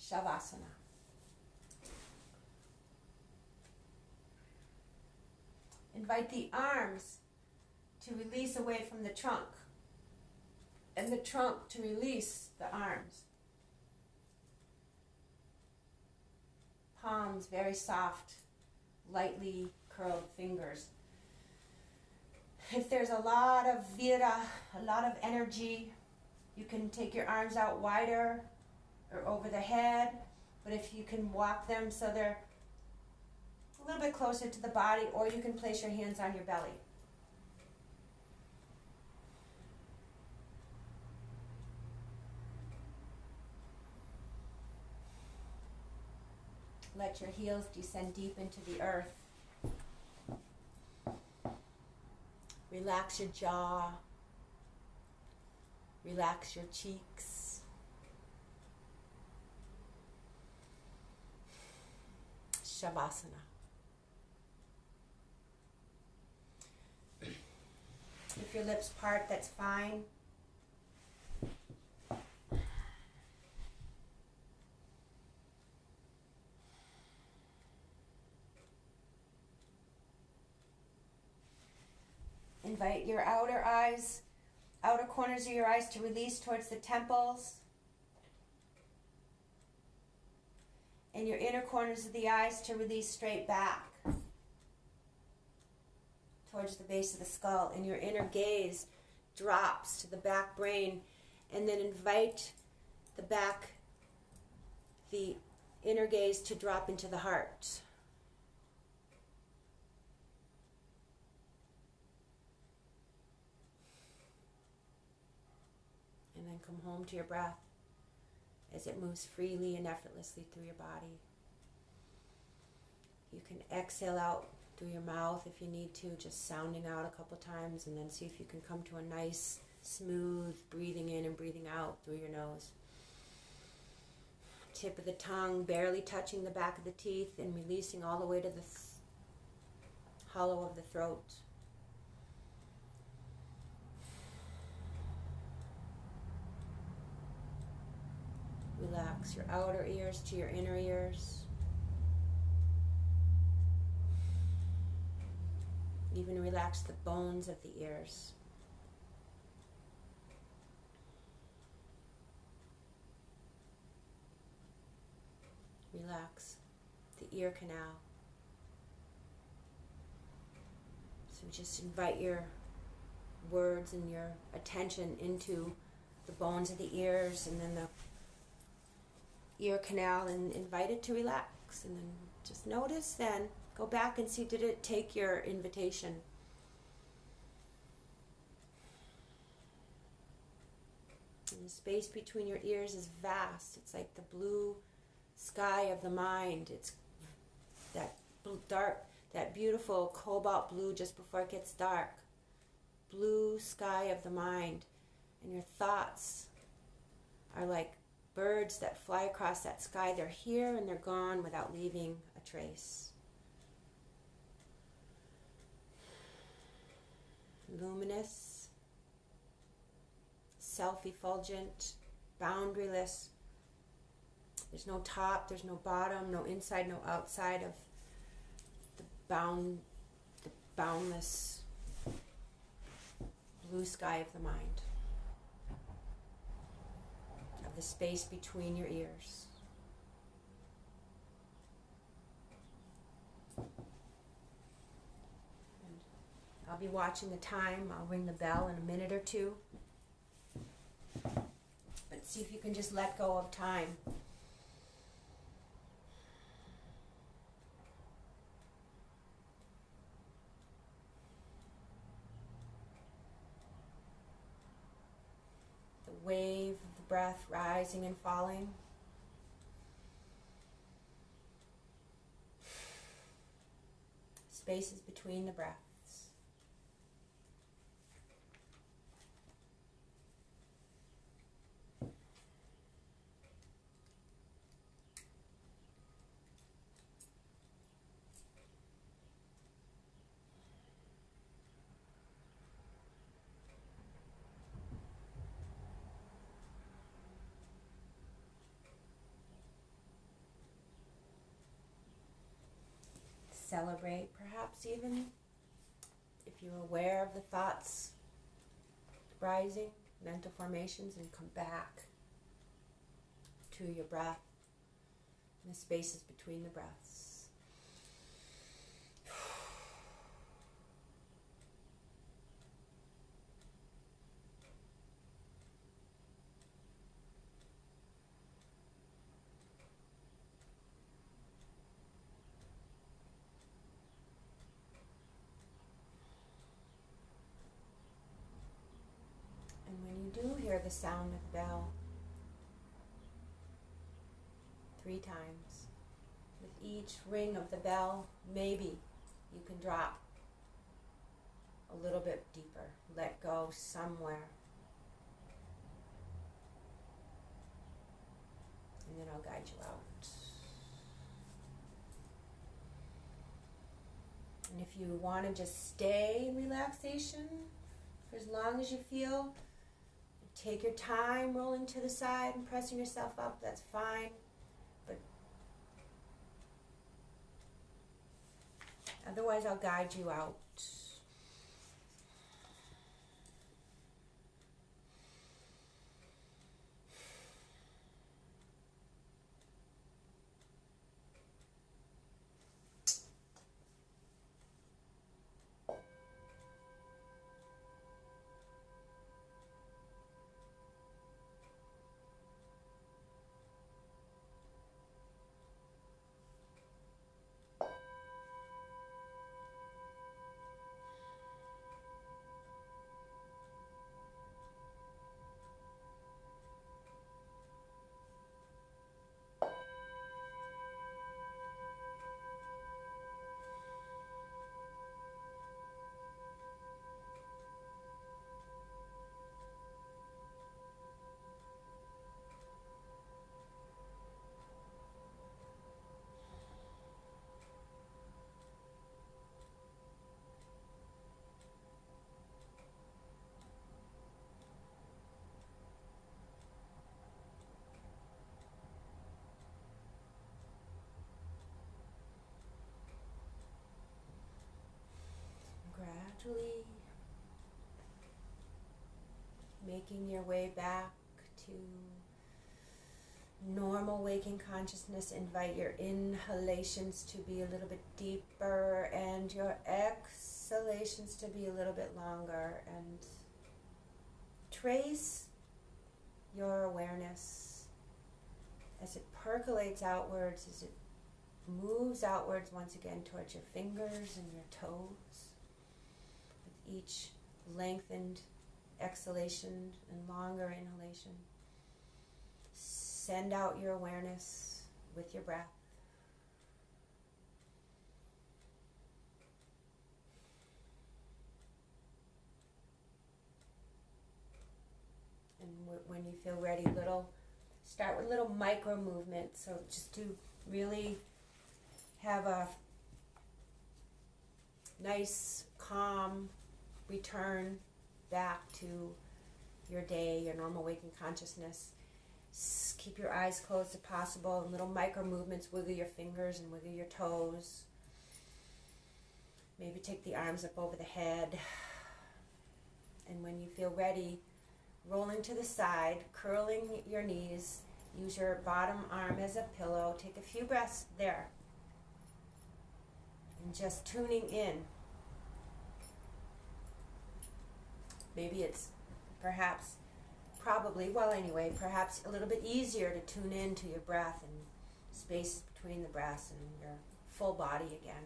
Shavasana. Invite the arms to release away from the trunk, and the trunk to release the arms. Palms very soft, lightly curled fingers. If there's a lot of vira, a lot of energy, you can take your arms out wider or over the head, but if you can walk them so they're a little bit closer to the body, or you can place your hands on your belly. Let your heels descend deep into the earth. Relax your jaw. Relax your cheeks. Shavasana. If your lips part, that's fine. Invite your outer corners of your eyes to release towards the temples. And your inner corners of the eyes to release straight back towards the base of the skull. And your inner gaze drops to the back brain. And then invite the inner gaze to drop into the heart. And then come home to your breath as it moves freely and effortlessly through your body. You can exhale out through your mouth if you need to, just sounding out a couple times, and then see if you can come to a nice, smooth breathing in and breathing out through your nose. Tip of the tongue barely touching the back of the teeth and releasing all the way to the hollow of the throat. Relax your outer ears to your inner ears. Even relax the bones of the ears. Relax the ear canal. So just invite your words and your attention into the bones of the ears and then the ear canal, and invite it to relax. And then just notice, then go back and see, did it take your invitation? And the space between your ears is vast. It's like the blue sky of the mind. It's that dark, that beautiful cobalt blue just before it gets dark. Blue sky of the mind. And your thoughts are like birds that fly across that sky. They're here and they're gone without leaving a trace. Luminous, self-effulgent, boundaryless. There's no top, there's no bottom, no inside, no outside of the boundless blue sky of the mind. Of the space between your ears. And I'll be watching the time. I'll ring the bell in a minute or two. But see if you can just let go of time. The wave of the breath rising and falling. Spaces between the breaths. Celebrate, perhaps even, if you're aware of the thoughts rising, mental formations, and come back to your breath and the spaces between the breaths. Do hear the sound of the bell 3 times. With each ring of the bell, maybe you can drop a little bit deeper, let go somewhere. And then I'll guide you out. And if you want to just stay in relaxation for as long as you feel, take your time rolling to the side and pressing yourself up, that's fine. But otherwise, I'll guide you out. making your way back to normal waking consciousness. Invite your inhalations to be a little bit deeper and your exhalations to be a little bit longer, and trace your awareness as it percolates outwards, as it moves outwards once again towards your fingers and your toes. With each lengthened exhalation and longer inhalation, send out your awareness with your breath. And when you feel ready, start with little micro movements. So just to really have a nice, calm return back to your day, your normal waking consciousness. Keep your eyes closed if possible, and little micro movements. Wiggle your fingers and wiggle your toes. Maybe take the arms up over the head. And when you feel ready, rolling to the side, curling your knees. Use your bottom arm as a pillow. Take a few breaths there. And just tuning in. Maybe it's perhaps a little bit easier to tune in to your breath and space between the breaths and your full body again.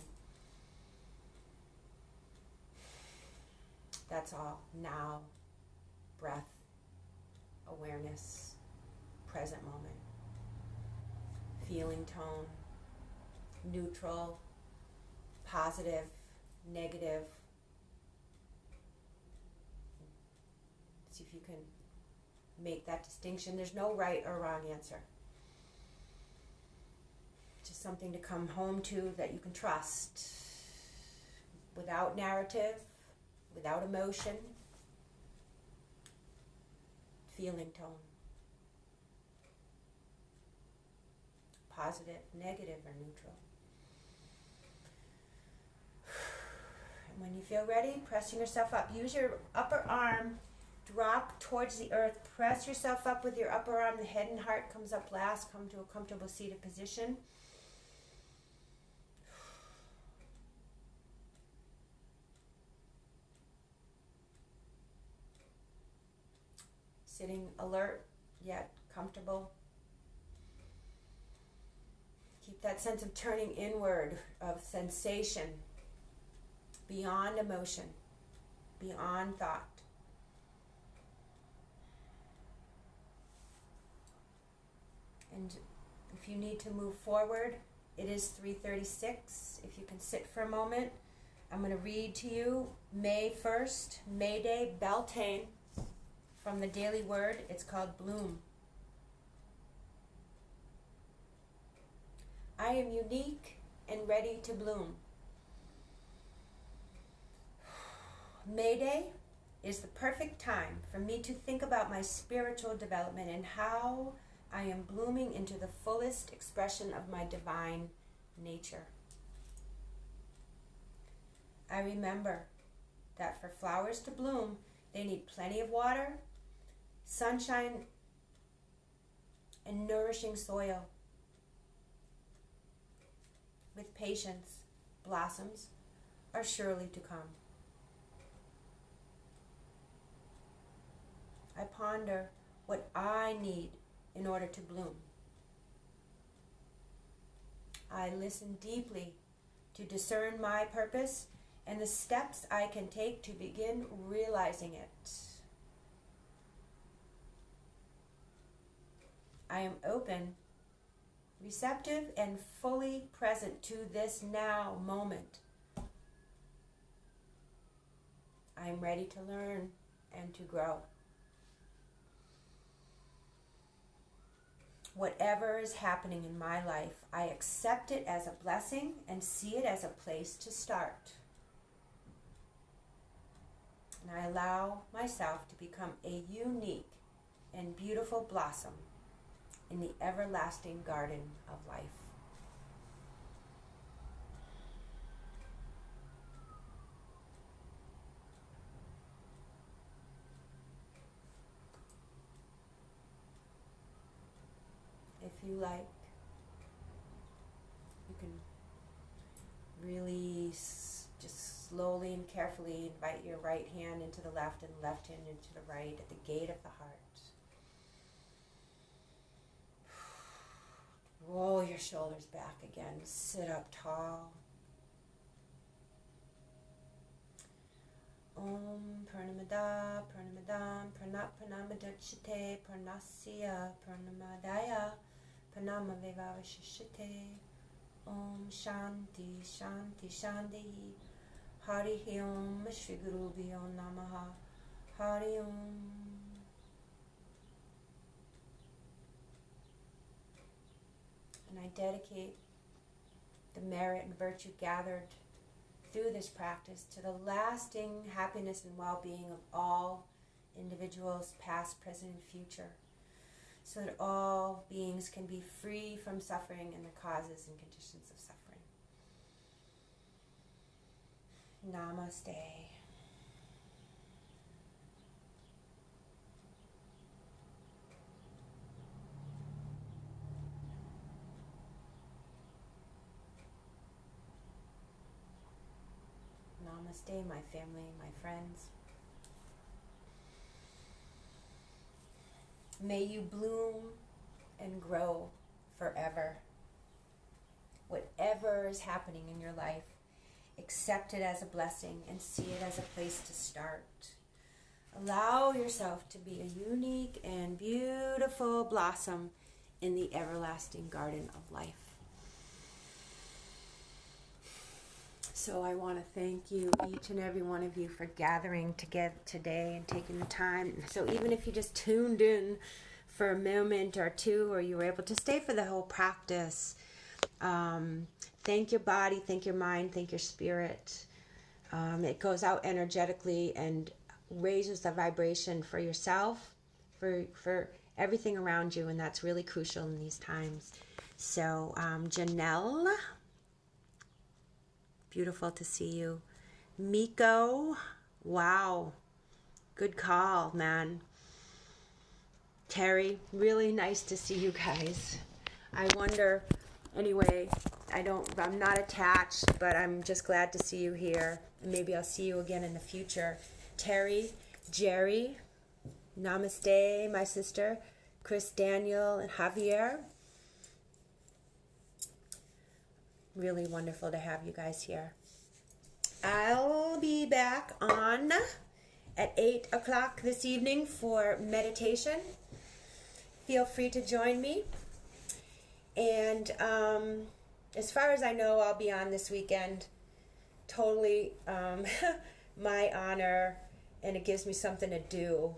That's all. Now, breath, awareness, present moment, feeling tone, neutral, positive, negative. See if you can make that distinction. There's no right or wrong answer. Just something to come home to that you can trust, without narrative, without emotion. Feeling tone. Positive, negative, or neutral. And when you feel ready, pressing yourself up. Use your upper arm. Drop towards the earth. Press yourself up with your upper arm. The head and heart comes up last. Come to a comfortable seated position. Sitting alert, yet comfortable. Keep that sense of turning inward, of sensation, beyond emotion, beyond thought. And if you need to move forward, it is 3:36. If you can sit for a moment, I'm going to read to you May 1st, May Day, Beltane, from the Daily Word. It's called Bloom. I am unique and ready to bloom. May Day is the perfect time for me to think about my spiritual development and how I am blooming into the fullest expression of my divine nature. I remember that for flowers to bloom, they need plenty of water, sunshine, and nourishing soil. With patience, blossoms are surely to come. I ponder what I need in order to bloom. I listen deeply to discern my purpose and the steps I can take to begin realizing it. I am open, receptive, and fully present to this now moment. I am ready to learn and to grow. Whatever is happening in my life, I accept it as a blessing and see it as a place to start. And I allow myself to become a unique and beautiful blossom in the everlasting garden of life. you like. You can really just slowly and carefully invite your right hand into the left and left hand into the right at the gate of the heart. Roll your shoulders back again. Sit up tall. Om Purnamada Purnamadam Pranat Purnamadachite Purnasya Purnamadaya Purnamavevavashishite. Om Shanti Shanti Shanti. Hari Om Shri Gurubhyo Namaha. Hari Om. And I dedicate the merit and virtue gathered through this practice to the lasting happiness and well-being of all individuals, past, present, and future, so that all beings can be free from suffering and the causes and conditions of suffering. Namaste. Namaste, my family, my friends. May you bloom and grow forever. Whatever is happening in your life, accept it as a blessing and see it as a place to start. Allow yourself to be a unique and beautiful blossom in the everlasting garden of life. So I want to thank you, each and every one of you, for gathering together today and taking the time. So even if you just tuned in for a moment or two, or you were able to stay for the whole practice, thank your body, thank your mind, thank your spirit. It goes out energetically and raises the vibration for yourself, for everything around you, and that's really crucial in these times. So Janelle, beautiful to see you. Miko, wow, good call, man. Terry, really nice to see you guys. I wonder, anyway, I'm not attached, but I'm just glad to see you here. And maybe I'll see you again in the future. Terry, Jerry, namaste, my sister, Chris, Daniel, and Javier. Really wonderful to have you guys here. I'll be back on at 8 o'clock this evening for meditation. Feel free to join me. And as far as I know, I'll be on this weekend. Totally my honor, and it gives me something to do,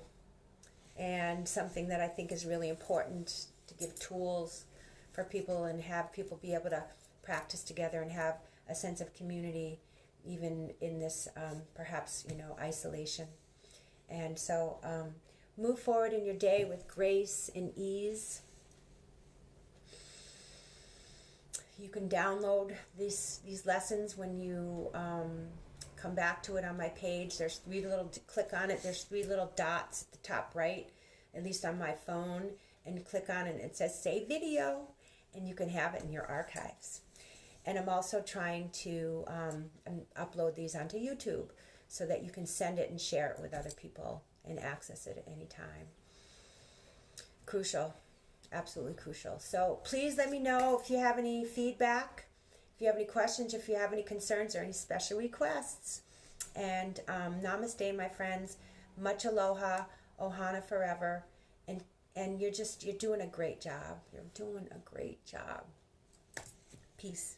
and something that I think is really important, to give tools for people and have people be able to practice together and have a sense of community, even in this perhaps isolation. And so move forward in your day with grace and ease. You can download these lessons when you come back to it on my page. There's click on it, there's 3 little dots at the top right, at least on my phone, and click on it and it says save video, and you can have it in your archives. And I'm also trying to upload these onto YouTube so that you can send it and share it with other people and access it at any time. Crucial. Absolutely crucial. So please let me know if you have any feedback, if you have any questions, if you have any concerns or any special requests. And namaste, my friends. Much aloha, ohana forever. And you're doing a great job. You're doing a great job. Peace.